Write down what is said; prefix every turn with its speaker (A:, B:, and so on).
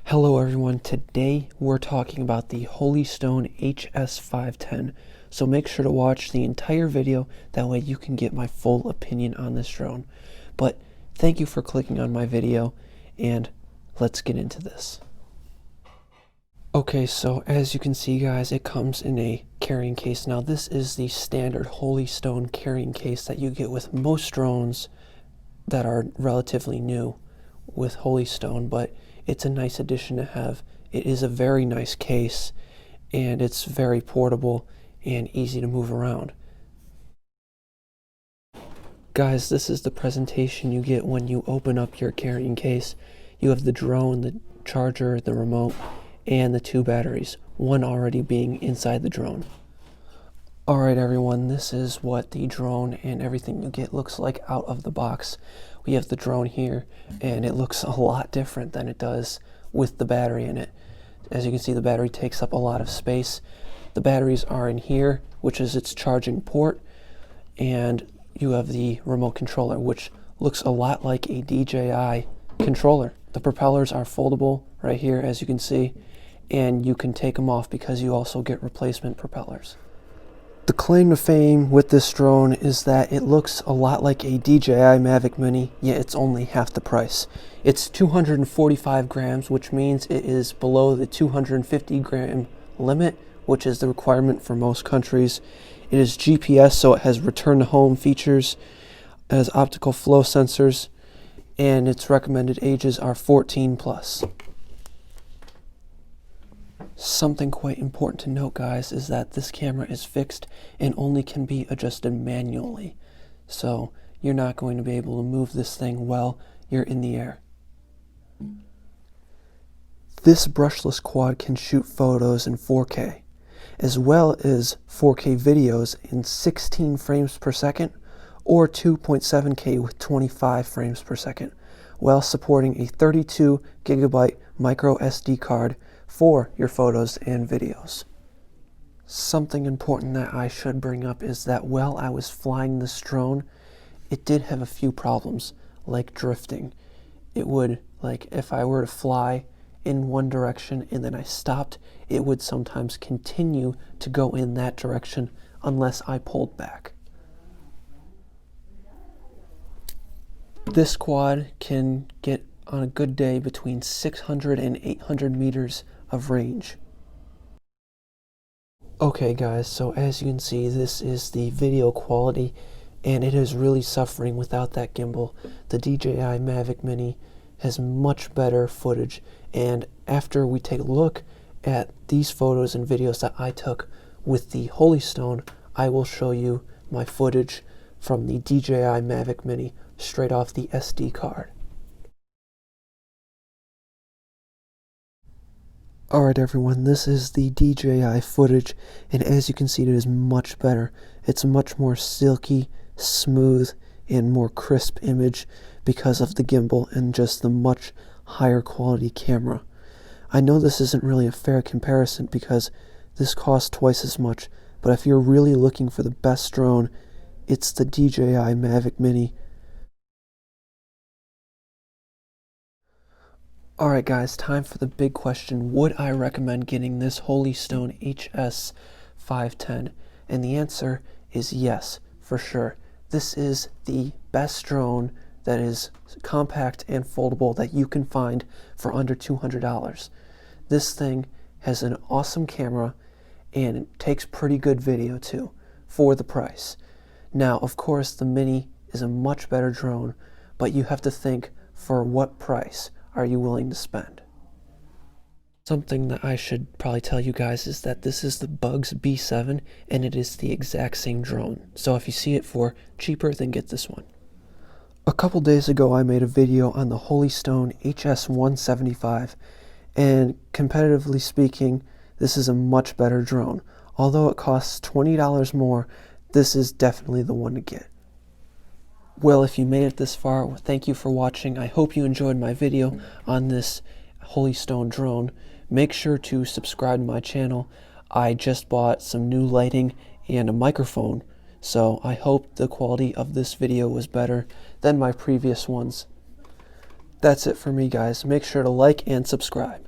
A: Hello everyone, today we're talking about the Holystone Hs510, so make sure to watch the entire video, that way you can get my full opinion on this drone. But thank you for clicking on my video, and let's get into this. Okay, so as you can see guys, it comes in a carrying case. Now this is the standard Holystone carrying case that you get with most drones that are relatively new with Holystone, but it's a nice addition to have. It is a very nice case, and it's very portable and easy to move around. Guys, this is the presentation you get when you open up your carrying case. You have the drone, the charger, the remote, and the two batteries, one already being inside the drone. Alright everyone, this is what the drone and everything you get looks like out of the box. We have the drone here, and it looks a lot different than it does with the battery in it. As you can see, the battery takes up a lot of space. The batteries are in here, which is its charging port, and you have the remote controller, which looks a lot like a DJI controller. The propellers are foldable right here, as you can see, and you can take them off because you also get replacement propellers. The claim to fame with this drone is that it looks a lot like a DJI Mavic Mini, yet it's only half the price. It's 245 grams, which means it is below the 250 gram limit, which is the requirement for most countries. It is GPS, so it has return to home features, it has optical flow sensors, and its recommended ages are 14 plus. Something quite important to note, guys, is that this camera is fixed and only can be adjusted manually. So you're not going to be able to move this thing while you're in the air. This brushless quad can shoot photos in 4K, as well as 4K videos in 16 frames per second or 2.7K with 25 frames per second, while supporting a 32 gigabyte micro SD card for your photos and videos. Something important that I should bring up is that while I was flying this drone, it did have a few problems, like drifting. It would, like if I were to fly in one direction and then I stopped, it would sometimes continue to go in that direction unless I pulled back. This quad can get on a good day between 600 and 800 meters of range. Okay guys, so as you can see, this is the video quality, and it is really suffering without that gimbal. The DJI Mavic Mini has much better footage, and after we take a look at these photos and videos that I took with the Holystone, I will show you my footage from the DJI Mavic Mini straight off the SD card. Alright everyone, this is the DJI footage, and as you can see, it is much better. It's a much more silky, smooth, and more crisp image because of the gimbal and just the much higher quality camera. I know this isn't really a fair comparison because this costs twice as much, but if you're really looking for the best drone, it's the DJI Mavic Mini. Alright guys, time for the big question. Would I recommend getting this Holystone Hs510? And the answer is yes, for sure. This is the best drone that is compact and foldable that you can find for under $200. This thing has an awesome camera and it takes pretty good video too, for the price. Now, of course, the Mini is a much better drone, but you have to think, for what price are you willing to spend? Something that I should probably tell you guys is that this is the Bugs B7, and it is the exact same drone. So if you see it for cheaper, then get this one. A couple days ago, I made a video on the Holystone Hs510, and competitively speaking, this is a much better drone. Although it costs $20 more, this is definitely the one to get. Well, if you made it this far, thank you for watching. I hope you enjoyed my video on this Holystone drone. Make sure to subscribe to my channel. I just bought some new lighting and a microphone, so I hope the quality of this video was better than my previous ones. That's it for me, guys. Make sure to like and subscribe.